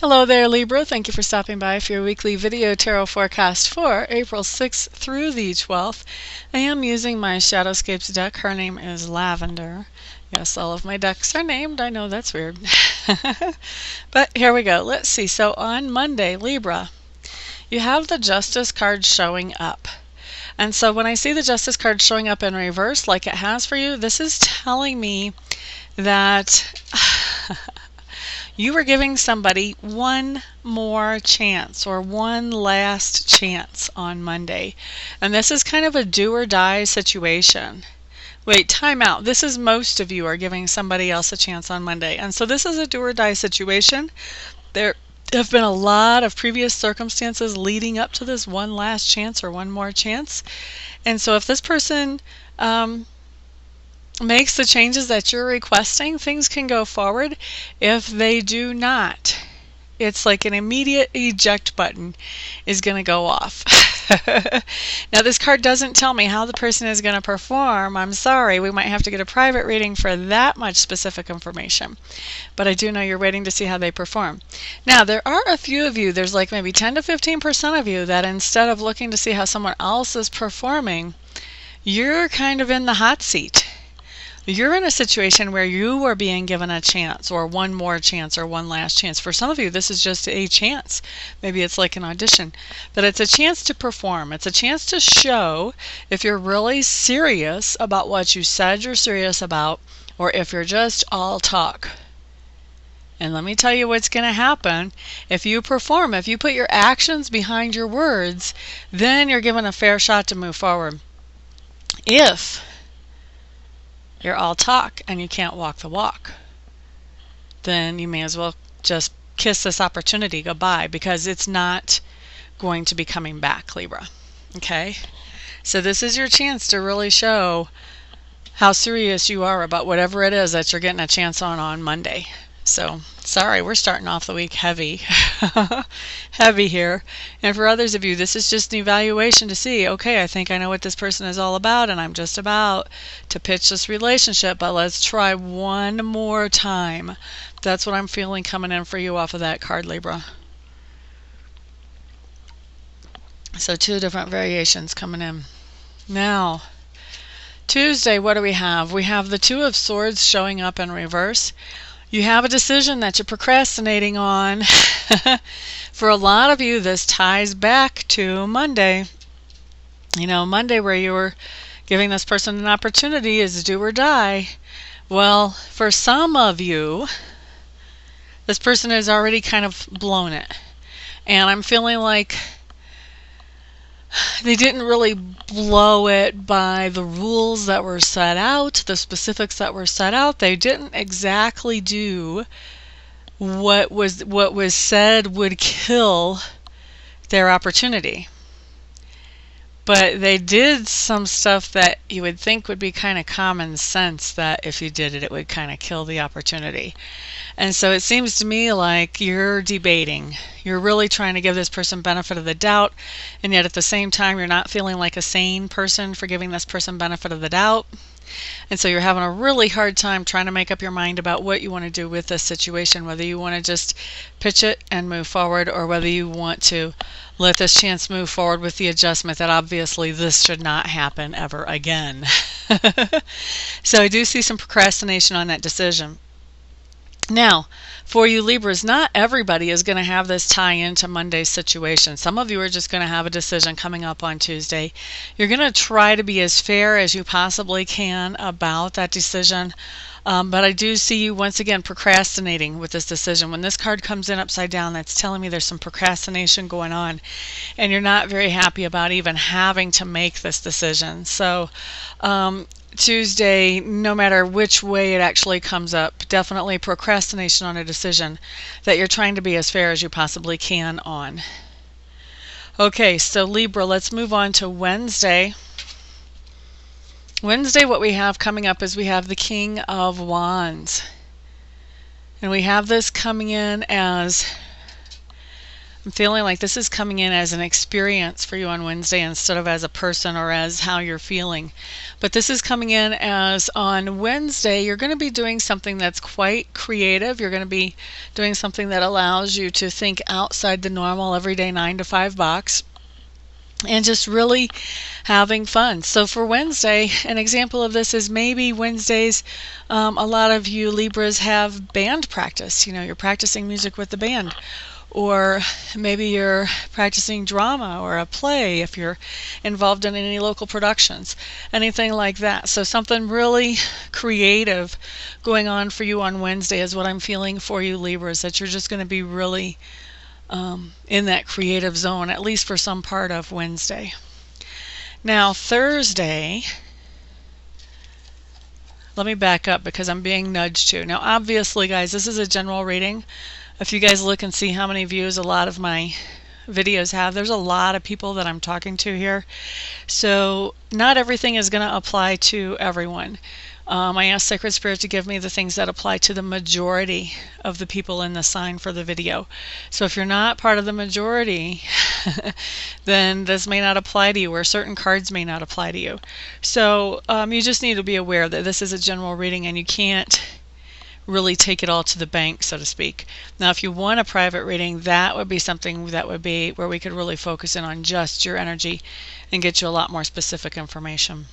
Hello there, Libra. Thank you for stopping by for your weekly video tarot forecast for April 6th through the 12th. I am using my Shadowscapes deck. Her name is Lavender. Yes, all of my decks are named. I know that's weird. But here we go. Let's see. So on Monday, Libra, you have the Justice card showing up. And so when I see the Justice card showing up in reverse like it has for you, this is telling me that you were giving somebody one more chance or one last chance on Monday. And this is kind of a do or die situation. Wait, time out. This is most of you are giving somebody else a chance on Monday. And so this is a do or die situation. There have been a lot of previous circumstances leading up to this one last chance or one more chance. And so if this person makes the changes that you're requesting, things can go forward. If they do not, it's like an immediate eject button is going to go off. Now this card doesn't tell me how the person is going to perform. I'm sorry, we might have to get a private reading for that much specific information. But I do know you're waiting to see how they perform. Now there are a few of you, there's like maybe 10 to 15% of you that instead of looking to see how someone else is performing, you're kind of in the hot seat. You're in a situation where you are being given a chance or one more chance or one last chance. For some of you, this is just a chance. Maybe it's like an audition. But it's a chance to perform. It's a chance to show if you're really serious about what you said you're serious about or if you're just all talk. And let me tell you what's going to happen. If you perform, if you put your actions behind your words, then you're given a fair shot to move forward. If you're all talk and you can't walk the walk, then you may as well just kiss this opportunity goodbye because it's not going to be coming back, Libra. Okay? So this is your chance to really show how serious you are about whatever it is that you're getting a chance on Monday. So, sorry, we're starting off the week heavy. Heavy here. And for others of you, this is just an evaluation to see, okay, I think I know what this person is all about, and I'm just about to pitch this relationship, but let's try one more time. That's what I'm feeling coming in for you off of that card, Libra. So 2 different variations coming in. Now, Tuesday, what do we have? We have the 2 of Swords showing up in reverse. You have a decision that you're procrastinating on. For a lot of you, this ties back to Monday. You know, Monday where you were giving this person an opportunity is do or die. Well, for some of you, this person has already kind of blown it. And I'm feeling like they didn't really blow it by the rules that were set out, the specifics that were set out. They didn't exactly do what was said would kill their opportunity. But they did some stuff that you would think would be kind of common sense, that if you did it, it would kind of kill the opportunity. And so it seems to me like you're debating. You're really trying to give this person benefit of the doubt, and yet at the same time you're not feeling like a sane person for giving this person benefit of the doubt. And so you're having a really hard time trying to make up your mind about what you want to do with this situation, whether you want to just pitch it and move forward or whether you want to let this chance move forward with the adjustment that obviously this should not happen ever again. So I do see some procrastination on that decision. Now, for you Libras, not everybody is going to have this tie into Monday's situation. Some of you are just going to have a decision coming up on Tuesday. You're going to try to be as fair as you possibly can about that decision. But I do see you once again procrastinating with this decision. When this card comes in upside down, that's telling me there's some procrastination going on. And you're not very happy about even having to make this decision. So Tuesday, no matter which way it actually comes up, definitely procrastination on a decision that you're trying to be as fair as you possibly can on. Okay, so Libra, let's move on to Wednesday. Wednesday, what we have coming up is we have the King of Wands. And we have this coming in as I'm feeling like this is coming in as an experience for you on Wednesday instead of as a person or as how you're feeling. But this is coming in as on Wednesday, you're going to be doing something that's quite creative. You're going to be doing something that allows you to think outside the normal everyday 9 to 5 box and just really having fun. So for Wednesday, an example of this is maybe Wednesdays, a lot of you Libras have band practice. You know, you're practicing music with the band. Or maybe you're practicing drama or a play if you're involved in any local productions, anything like that. So something really creative going on for you on Wednesday is what I'm feeling for you Libras, that you're just going to be really in that creative zone, at least for some part of Wednesday. Now Thursday, let me back up because I'm being nudged to. Now obviously guys, this is a general reading. If you guys look and see how many views a lot of my videos have, there's a lot of people that I'm talking to here. So not everything is going to apply to everyone. I asked Sacred Spirit to give me the things that apply to the majority of the people in the sign for the video. So if you're not part of the majority, then this may not apply to you, or certain cards may not apply to you. So you just need to be aware that this is a general reading and you can't really take it all to the bank, so to speak. Now if you want a private reading, that would be something that would be where we could really focus in on just your energy and get you a lot more specific information.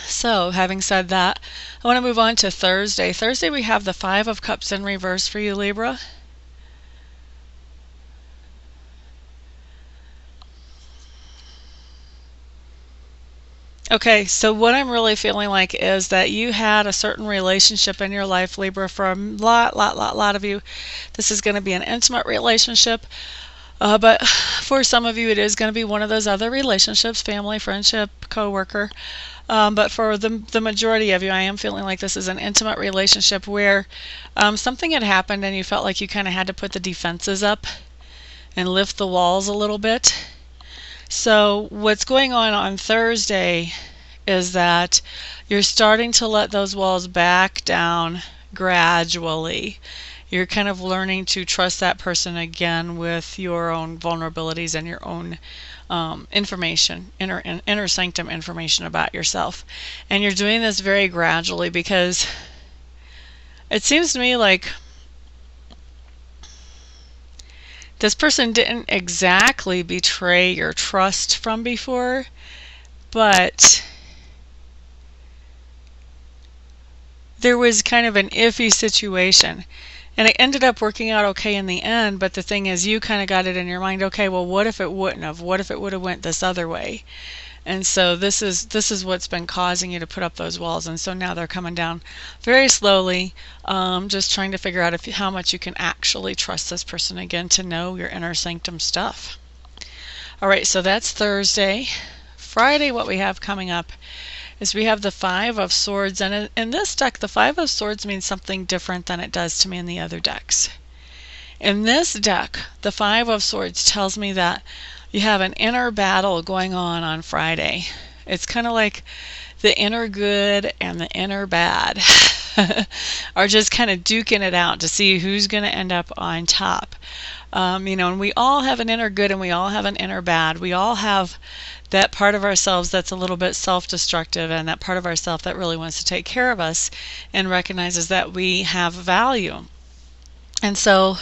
So having said that, I want to move on to Thursday. Thursday we have the 5 of Cups in reverse for you Libra. Okay, so what I'm really feeling like is that you had a certain relationship in your life, Libra, for a lot of you. This is going to be an intimate relationship, but for some of you it is going to be one of those other relationships, family, friendship, co-worker. But for the majority of you, I am feeling like this is an intimate relationship where something had happened and you felt like you kind of had to put the defenses up and lift the walls a little bit. So what's going on Thursday is that you're starting to let those walls back down gradually. You're kind of learning to trust that person again with your own vulnerabilities and your own information, inner sanctum information about yourself. And you're doing this very gradually because it seems to me like this person didn't exactly betray your trust from before, but there was kind of an iffy situation. And it ended up working out okay in the end, but the thing is you kind of got it in your mind, okay, well what if it wouldn't have? What if it would have went this other way? And so this is what's been causing you to put up those walls, and so now they're coming down very slowly, just trying to figure out how much you can actually trust this person again to know your inner sanctum stuff. All right, so that's Thursday. Friday, what we have coming up is we have the 5 of Swords, and in this deck the 5 of Swords means something different than it does to me in the other decks. In this deck, the 5 of Swords tells me that you have an inner battle going on Friday. It's kind of like the inner good and the inner bad are just kind of duking it out to see who's going to end up on top. You know, and we all have an inner good and we all have an inner bad. We all have that part of ourselves that's a little bit self-destructive, and that part of ourselves that really wants to take care of us and recognizes that we have value. And so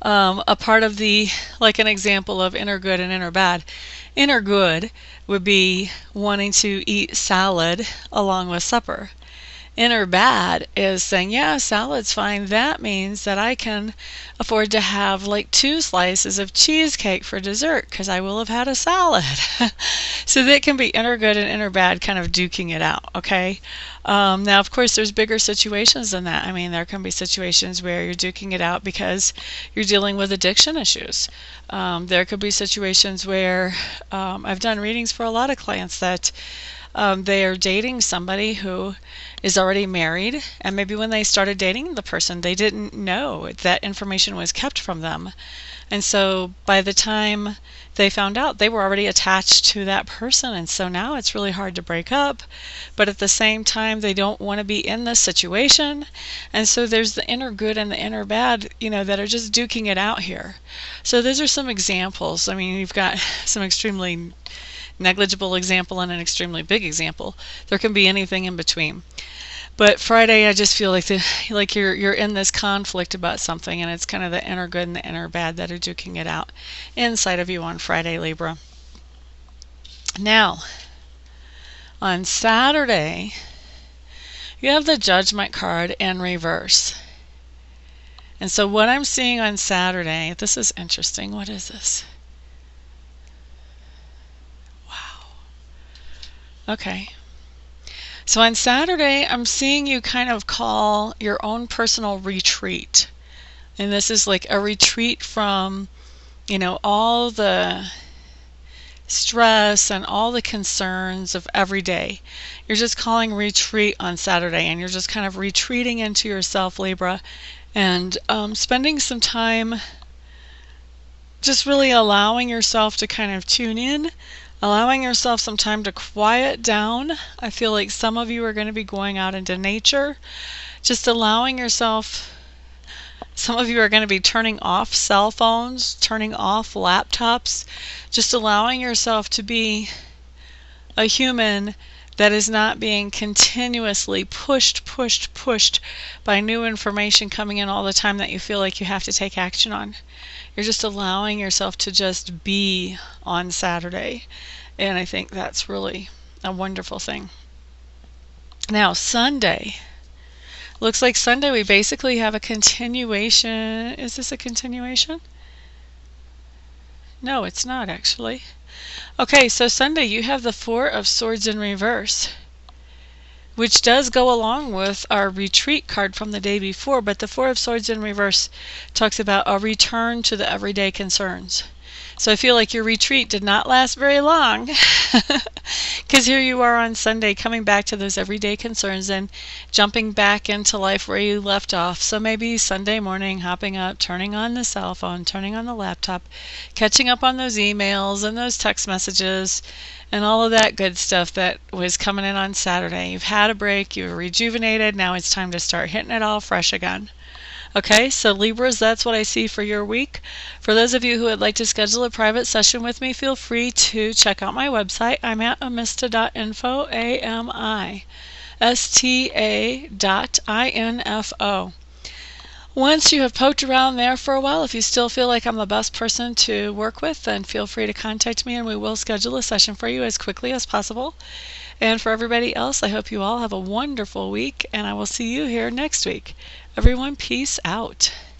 a part of the, like an example of inner good and inner bad. Inner good would be wanting to eat salad along with supper. Inner bad is saying, yeah, salad's fine. That means that I can afford to have like 2 slices of cheesecake for dessert because I will have had a salad. So that can be inner good and inner bad kind of duking it out, okay? Now, of course, there's bigger situations than that. I mean, there can be situations where you're duking it out because you're dealing with addiction issues. There could be situations where I've done readings for a lot of clients that They are dating somebody who is already married, and maybe when they started dating the person, they didn't know that information was kept from them. And so by the time they found out, they were already attached to that person, and so now it's really hard to break up, but at the same time they don't want to be in this situation, and so there's the inner good and the inner bad, that are just duking it out here. So those are some examples. I mean, you've got some extremely negligible example and an extremely big example. There can be anything in between. But Friday, I just feel like you're in this conflict about something, and it's kind of the inner good and the inner bad that are duking it out inside of you on Friday, Libra. Now, on Saturday, you have the Judgment card in reverse. And so what I'm seeing on Saturday, this is interesting. What is this? Wow. Okay. So on Saturday, I'm seeing you kind of call your own personal retreat. And this is like a retreat from, all the stress and all the concerns of every day. You're just calling retreat on Saturday, and you're just kind of retreating into yourself, Libra, and spending some time just really allowing yourself to kind of tune in, allowing yourself some time to quiet down. I feel like some of you are going to be going out into nature, just allowing yourself. Some of you are going to be turning off cell phones, turning off laptops, just allowing yourself to be a human that is not being continuously pushed by new information coming in all the time that you feel like you have to take action on. You're just allowing yourself to just be on Saturday, and I think that's really a wonderful thing. Now, Sunday. Looks like Sunday we basically have a continuation. Is this a continuation? No, it's not actually. Okay, so Sunday you have the Four of Swords in reverse, which does go along with our retreat card from the day before, but the Four of Swords in reverse talks about a return to the everyday concerns. So I feel like your retreat did not last very long, because here you are on Sunday coming back to those everyday concerns and jumping back into life where you left off. So maybe Sunday morning, hopping up, turning on the cell phone, turning on the laptop, catching up on those emails and those text messages and all of that good stuff that was coming in on Saturday. You've had a break, you've rejuvenated, now it's time to start hitting it all fresh again. Okay, so Libras, that's what I see for your week. For those of you who would like to schedule a private session with me, feel free to check out my website. I'm at amista.info, amista.info. Once you have poked around there for a while, if you still feel like I'm the best person to work with, then feel free to contact me and we will schedule a session for you as quickly as possible. And for everybody else, I hope you all have a wonderful week, and I will see you here next week. Everyone, peace out.